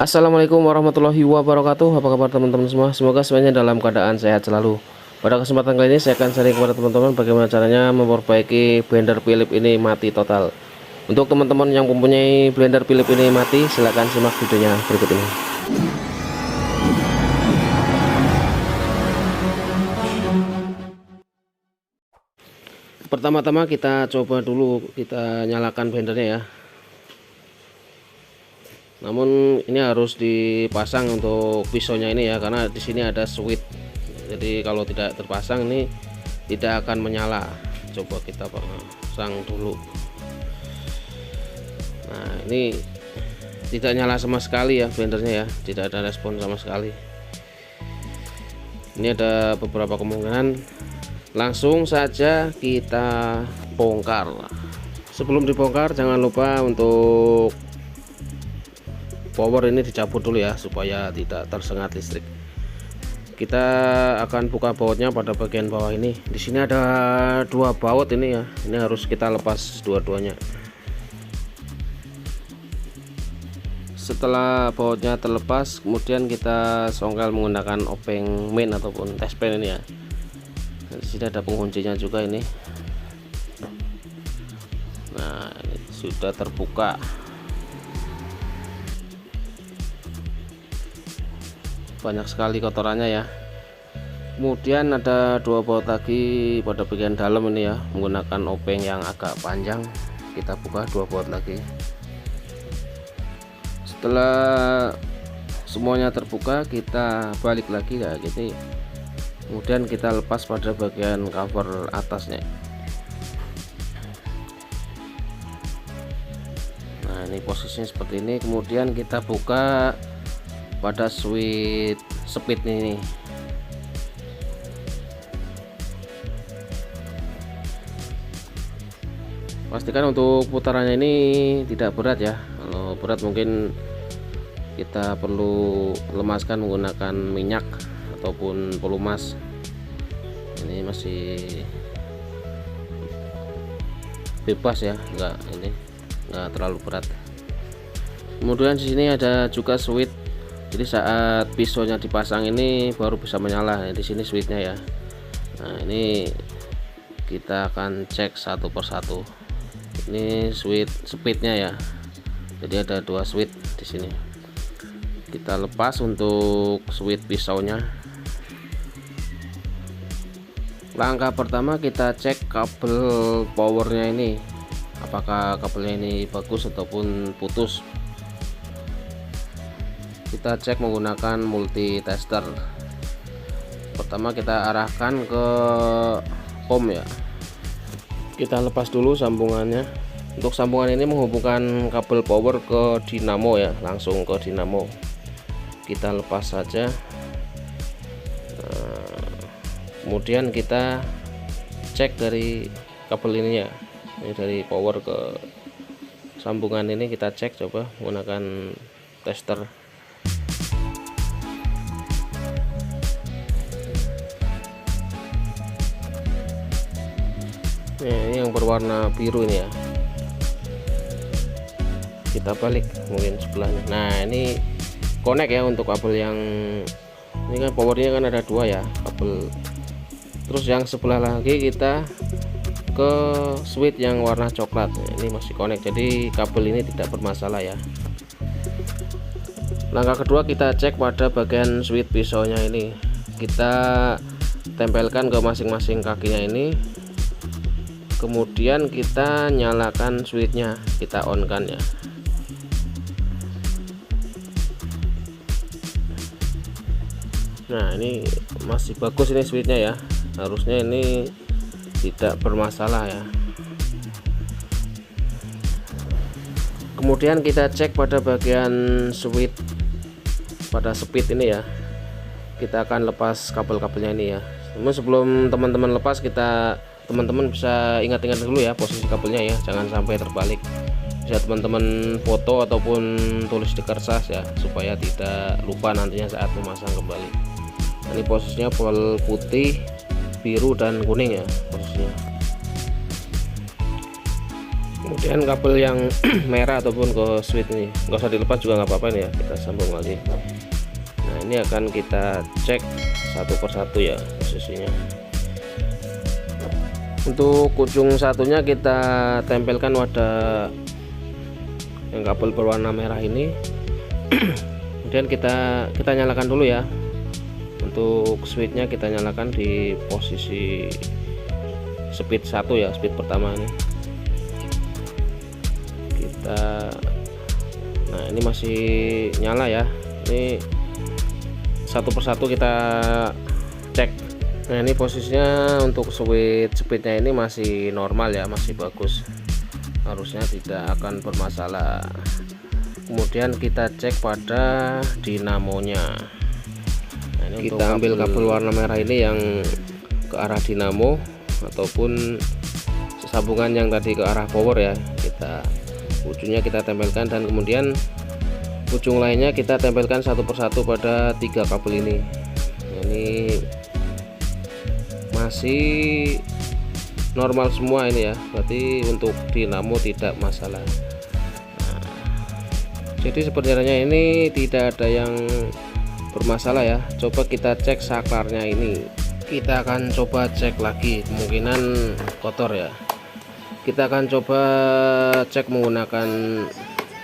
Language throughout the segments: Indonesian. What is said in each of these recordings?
Assalamualaikum warahmatullahi wabarakatuh. Apa kabar teman-teman semua? Semoga semuanya dalam keadaan sehat selalu. Pada kesempatan kali ini saya akan sharing kepada teman-teman bagaimana caranya memperbaiki blender Philips ini mati total. Untuk teman-teman yang mempunyai blender Philips ini mati, silahkan simak videonya berikut ini. Pertama-tama kita coba dulu, kita nyalakan blendernya ya. Namun ini harus dipasang untuk pisaunya ini ya, karena di sini ada switch. Jadi kalau tidak terpasang ini tidak akan menyala. Coba kita pasang dulu. Nah, ini tidak nyala sama sekali ya blendernya ya, tidak ada respon sama sekali. Ini ada beberapa kemungkinan. Langsung saja kita bongkar. Sebelum dibongkar jangan lupa untuk power ini dicabut dulu ya, supaya tidak tersengat listrik. Kita akan buka bautnya pada bagian bawah ini. Di sini ada dua baut ini ya. Ini harus kita lepas dua-duanya. Setelah bautnya terlepas, kemudian kita songkel menggunakan obeng main ataupun test pen ini ya. Di sini ada penguncinya juga ini. Nah, ini sudah terbuka. Banyak sekali kotorannya ya. Kemudian ada dua baut lagi pada bagian dalam ini ya, menggunakan obeng yang agak panjang. Kita buka dua baut lagi. Setelah semuanya terbuka, kita balik lagi ya gitu. Kemudian kita lepas pada bagian cover atasnya. Nah, ini posisinya seperti ini. Kemudian kita buka pada switch speed ini. Pastikan untuk putarannya ini tidak berat ya. Kalau berat mungkin kita perlu lemaskan menggunakan minyak ataupun pelumas. Ini masih bebas ya, enggak terlalu berat. Kemudian di sini ada juga switch. Jadi saat pisaunya dipasang ini baru bisa menyala. Di sini switchnya ya. Nah, ini kita akan cek satu persatu. Ini switch speednya ya. Jadi ada dua switch di sini. Kita lepas untuk switch pisaunya. Langkah pertama kita cek kabel powernya ini, apakah kabelnya ini bagus ataupun putus. Kita cek menggunakan multi tester. Pertama kita arahkan ke pom ya. Kita lepas dulu sambungannya. Untuk sambungan ini menghubungkan kabel power ke dinamo ya, langsung ke dinamo. Kita lepas saja. Kemudian kita cek dari kabel ini ya. Ini dari power ke sambungan ini kita cek, coba menggunakan tester. Ini yang berwarna biru ini ya. Kita balik mungkin sebelahnya. Nah, ini connect ya untuk kabel yang ini kan powernya kan ada dua ya kabel. Terus yang sebelah lagi kita ke switch yang warna coklat. Ini masih connect, jadi kabel ini tidak bermasalah ya. Langkah kedua kita cek pada bagian switch pisaunya ini. Kita tempelkan ke masing-masing kakinya ini. Kemudian kita nyalakan switchnya, kita on kan ya. Nah, ini masih bagus ini switchnya ya. Harusnya ini tidak bermasalah ya. Kemudian kita cek pada bagian switch pada speed ini ya. Kita akan lepas kabel-kabelnya ini ya. Namun sebelum teman-teman lepas, teman-teman bisa ingat-ingat dulu ya posisi kabelnya ya, jangan sampai terbalik. Bisa teman-teman foto ataupun tulis di kertas ya, supaya tidak lupa nantinya saat memasang kembali. Ini posisinya pol putih, biru dan kuning ya posisinya. Kemudian kabel yang merah ataupun ke switch ini nggak usah dilepas juga nggak apa-apa nih ya, kita sambung lagi. Nah ini akan kita cek satu persatu ya posisinya. Untuk ujung satunya kita tempelkan wadah yang kabel berwarna merah ini. Kemudian kita nyalakan dulu ya. Untuk switchnya kita nyalakan di posisi speed 1 ya, speed pertama ini. Nah ini masih nyala ya, ini satu persatu kita cek. Nah ini posisinya untuk switch speednya ini masih normal ya, masih bagus, harusnya tidak akan bermasalah. Kemudian kita cek pada dinamonya. Nah, ini kita ambil kabel warna merah ini yang ke arah dinamo ataupun sambungan yang tadi ke arah power ya, kita ujungnya kita tempelkan, dan kemudian ujung lainnya kita tempelkan satu persatu pada 3 kabel ini. Ini masih normal semua ini ya, berarti untuk dinamo tidak masalah. Nah, jadi sebenarnya ini tidak ada yang bermasalah ya. Coba kita cek saklarnya ini, kita akan coba cek lagi, kemungkinan kotor ya. Kita akan coba cek menggunakan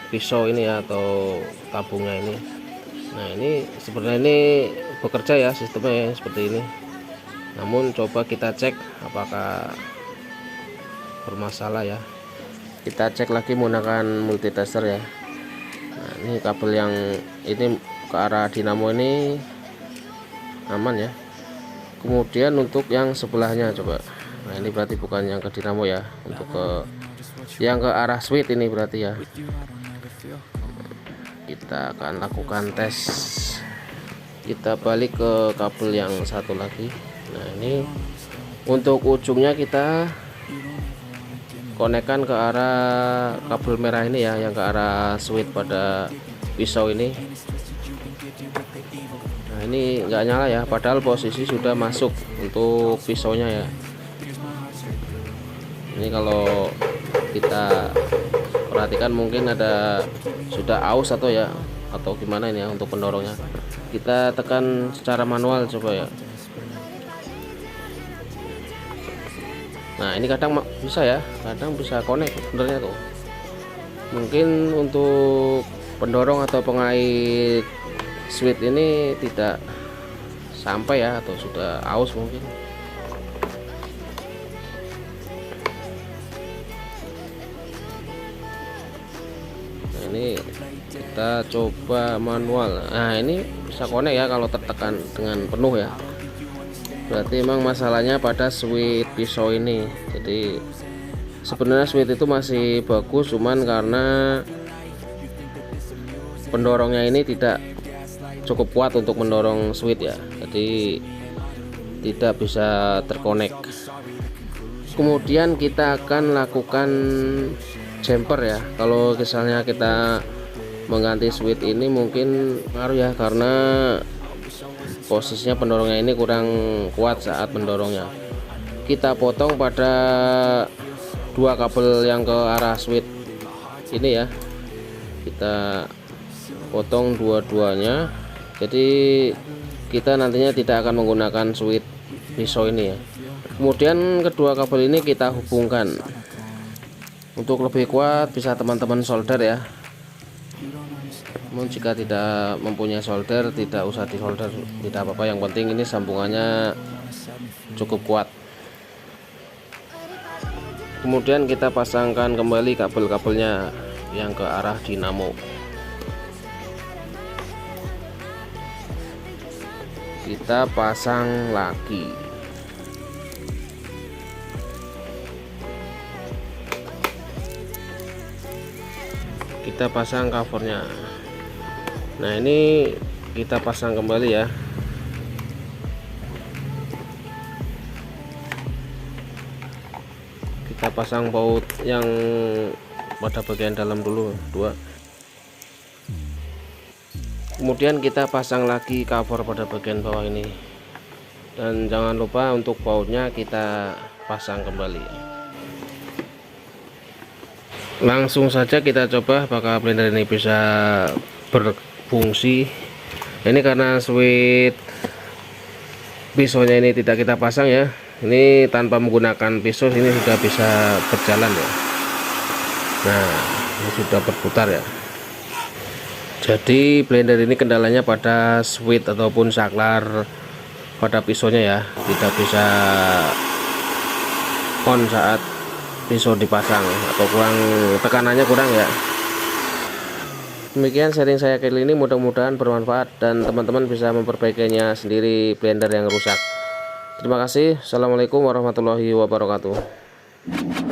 pisau ini ya, atau tabungnya ini. Nah ini sebenarnya ini bekerja ya sistemnya ya, seperti ini. Namun coba kita cek apakah bermasalah ya. Kita cek lagi menggunakan multitester ya. Nah ini kabel yang ini ke arah dinamo ini aman ya. Kemudian untuk yang sebelahnya coba. Nah ini berarti bukan yang ke dinamo ya, untuk ke yang ke arah switch ini berarti ya. Kita akan lakukan tes. Kita balik ke kabel yang satu lagi. Nah ini untuk ujungnya kita konekkan ke arah kabel merah ini ya, yang ke arah switch pada pisau ini. Nah ini nggak nyala ya, padahal posisi sudah masuk untuk pisaunya ya. Ini kalau kita perhatikan mungkin ada sudah aus atau ya, atau gimana ini ya untuk pendorongnya. Kita tekan secara manual coba ya. Nah ini kadang bisa ya, kadang bisa connect sebenarnya tuh. Mungkin untuk pendorong atau pengait switch ini tidak sampai ya, atau sudah aus mungkin. Ini kita coba manual. Nah ini bisa connect ya kalau tertekan dengan penuh ya, berarti memang masalahnya pada switch pisau ini. Jadi sebenarnya switch itu masih bagus, cuman karena pendorongnya ini tidak cukup kuat untuk mendorong switch ya, jadi tidak bisa terkonek. Kemudian kita akan lakukan jumper ya. Kalau misalnya kita mengganti switch ini mungkin ngaruh ya, karena posisinya pendorongnya ini kurang kuat saat mendorongnya. Kita potong pada 2 kabel yang ke arah switch ini ya, kita potong dua-duanya. Jadi kita nantinya tidak akan menggunakan switch pisau ini ya. Kemudian kedua kabel ini kita hubungkan. Untuk lebih kuat bisa teman-teman solder ya. Namun jika tidak mempunyai solder, tidak usah disolder, tidak apa-apa. Yang penting ini sambungannya cukup kuat. Kemudian kita pasangkan kembali kabel-kabelnya yang ke arah dinamo. Kita pasang lagi. Kita pasang covernya. Nah ini kita pasang kembali ya. Kita pasang baut yang pada bagian dalam dulu 2. Kemudian kita pasang lagi cover pada bagian bawah ini, dan jangan lupa untuk bautnya kita pasang kembali. Langsung saja kita coba apakah blender ini bisa berfungsi. Ini karena switch pisaunya ini tidak kita pasang ya, ini tanpa menggunakan pisau ini sudah bisa berjalan ya. Nah, ini sudah berputar ya. Jadi blender ini kendalanya pada switch ataupun saklar pada pisaunya ya, tidak bisa on saat pisau dipasang atau kurang, tekanannya kurang ya. Demikian sharing saya kali ini, mudah-mudahan bermanfaat dan teman-teman bisa memperbaikinya sendiri blender yang rusak. Terima kasih. Assalamualaikum warahmatullahi wabarakatuh.